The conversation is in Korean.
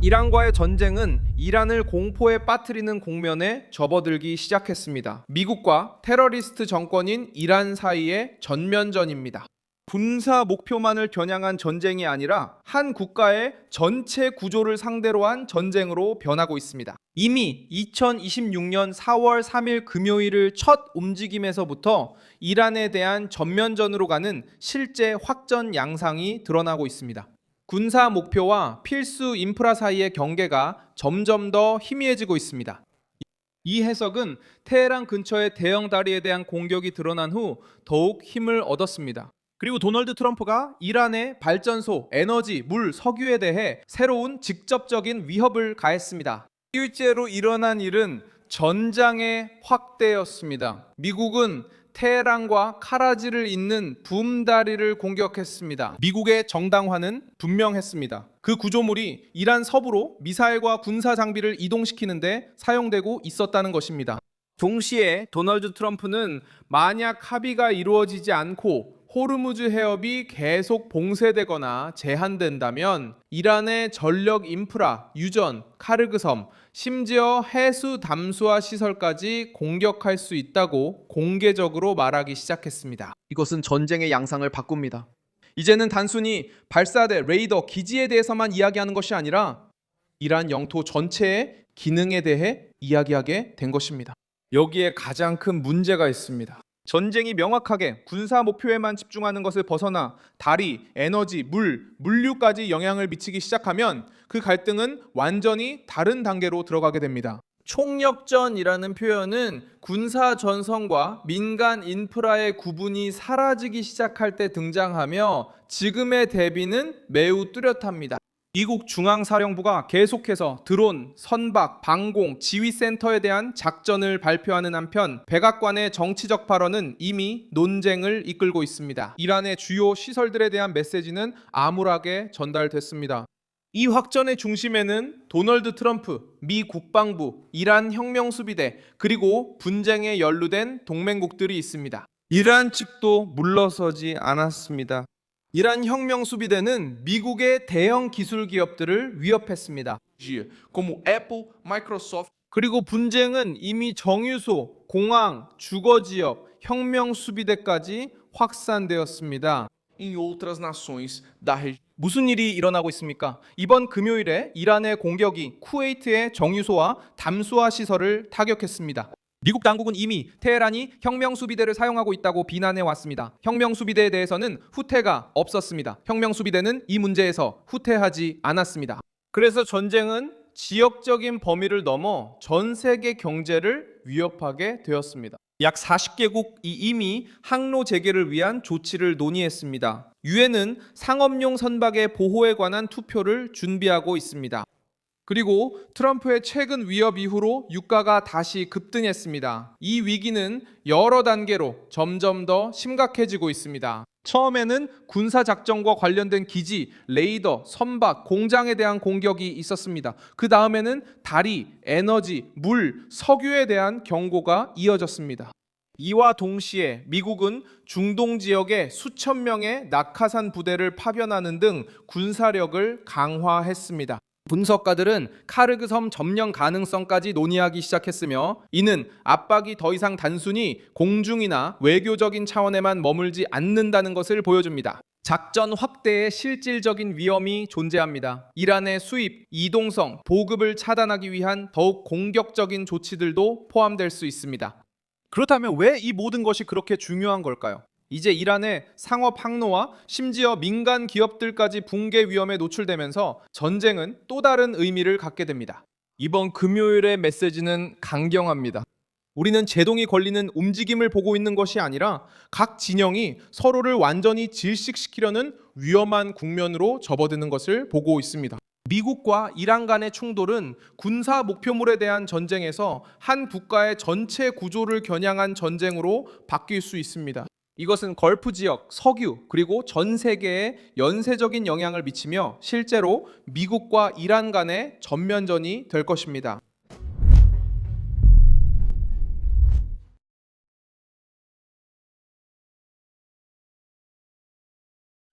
이란과의 전쟁은 이란을 공포에 빠뜨리는 국면에 접어들기 시작했습니다. 미국과 테러리스트 정권인 이란 사이의 전면전입니다. 군사 목표만을 겨냥한 전쟁이 아니라 한 국가의 전체 구조를 상대로 한 전쟁으로 변하고 있습니다. 이미 2026년 4월 3일 금요일을 첫 움직임에서부터 이란에 대한 전면전으로 가는 실제 확전 양상이 드러나고 있습니다. 군사 목표와 필수 인프라 사이의 경계가 점점 더 희미해지고 있습니다. 이 해석은 테헤란 근처의 대형 다리에 대한 공격이 드러난 후 더욱 힘을 얻었습니다. 그리고 도널드 트럼프가 이란의 발전소, 에너지, 물, 석유에 대해 새로운 직접적인 위협을 가했습니다. 실제로 일어난 일은 전장의 확대였습니다. 미국은 테헤란과 카라지를 잇는 붐다리를 공격했습니다. 미국의 정당화는 분명했습니다. 그 구조물이 이란 서부로 미사일과 군사 장비를 이동시키는데 사용되고 있었다는 것입니다. 동시에 도널드 트럼프는 만약 합의가 이루어지지 않고 호르무즈 해협이 계속 봉쇄되거나 제한된다면 이란의 전력 인프라, 유전, 카르그 섬, 심지어 해수 담수화 시설까지 공격할 수 있다고 공개적으로 말하기 시작했습니다. 이것은 전쟁의 양상을 바꿉니다. 이제는 단순히 발사대, 레이더, 기지에 대해서만 이야기하는 것이 아니라 이란 영토 전체의 기능에 대해 이야기하게 된 것입니다. 여기에 가장 큰 문제가 있습니다. 전쟁이 명확하게 군사 목표에만 집중하는 것을 벗어나 다리, 에너지, 물류까지 영향을 미치기 시작하면 그 갈등은 완전히 다른 단계로 들어가게 됩니다. 총력전이라는 표현은 군사 전선과 민간 인프라의 구분이 사라지기 시작할 때 등장하며 지금의 대비는 매우 뚜렷합니다. 미국 중앙사령부가 계속해서 드론, 선박, 방공, 지휘센터에 대한 작전을 발표하는 한편 백악관의 정치적 발언은 이미 논쟁을 이끌고 있습니다. 이란의 주요 시설들에 대한 메시지는 암울하게 전달됐습니다. 이 확전의 중심에는 도널드 트럼프, 미 국방부, 이란 혁명수비대, 그리고 분쟁에 연루된 동맹국들이 있습니다. 이란 측도 물러서지 않았습니다. 이란 혁명수비대는 미국의 대형 기술 기업들을 위협했습니다. como Apple, Microsoft. 그리고 분쟁은 이미 정유소, 공항, 주거지역, 혁명수비대까지 확산되었습니다. Em outras nações da região. 무슨 일이 일어나고 있습니까? 이번 금요일에 이란의 공격이 쿠웨이트의 정유소와 담수화 시설을 타격했습니다. 미국 당국은 이미 테헤란이 혁명수비대를 사용하고 있다고 비난해 왔습니다. 혁명수비대에 대해서는 후퇴가 없었습니다. 혁명수비대는 이 문제에서 후퇴하지 않았습니다. 그래서 전쟁은 지역적인 범위를 넘어 전 세계 경제를 위협하게 되었습니다. 약 40개국이 이미 항로 재개를 위한 조치를 논의했습니다. 유엔은 상업용 선박의 보호에 관한 투표를 준비하고 있습니다. 그리고 트럼프의 최근 위협 이후로 유가가 다시 급등했습니다. 이 위기는 여러 단계로 점점 더 심각해지고 있습니다. 처음에는 군사작전과 관련된 기지, 레이더, 선박, 공장에 대한 공격이 있었습니다. 그 다음에는 다리, 에너지, 물, 석유에 대한 경고가 이어졌습니다. 이와 동시에 미국은 중동 지역에 수천 명의 낙하산 부대를 파견하는 등 군사력을 강화했습니다. 분석가들은 카르그 섬 점령 가능성까지 논의하기 시작했으며 이는 압박이 더 이상 단순히 공중이나 외교적인 차원에만 머물지 않는다는 것을 보여줍니다. 작전 확대의 실질적인 위험이 존재합니다. 이란의 수입, 이동성, 보급을 차단하기 위한 더욱 공격적인 조치들도 포함될 수 있습니다. 그렇다면 왜 이 모든 것이 그렇게 중요한 걸까요? 이제 이란의 상업 항로와 심지어 민간 기업들까지 붕괴 위험에 노출되면서 전쟁은 또 다른 의미를 갖게 됩니다. 이번 금요일의 메시지는 강경합니다. 우리는 제동이 걸리는 움직임을 보고 있는 것이 아니라 각 진영이 서로를 완전히 질식시키려는 위험한 국면으로 접어드는 것을 보고 있습니다. 미국과 이란 간의 충돌은 군사 목표물에 대한 전쟁에서 한 국가의 전체 구조를 겨냥한 전쟁으로 바뀔 수 있습니다. 이것은 걸프 지역, 석유, 그리고 전 세계에 연쇄적인 영향을 미치며 실제로 미국과 이란 간의 전면전이 될 것입니다.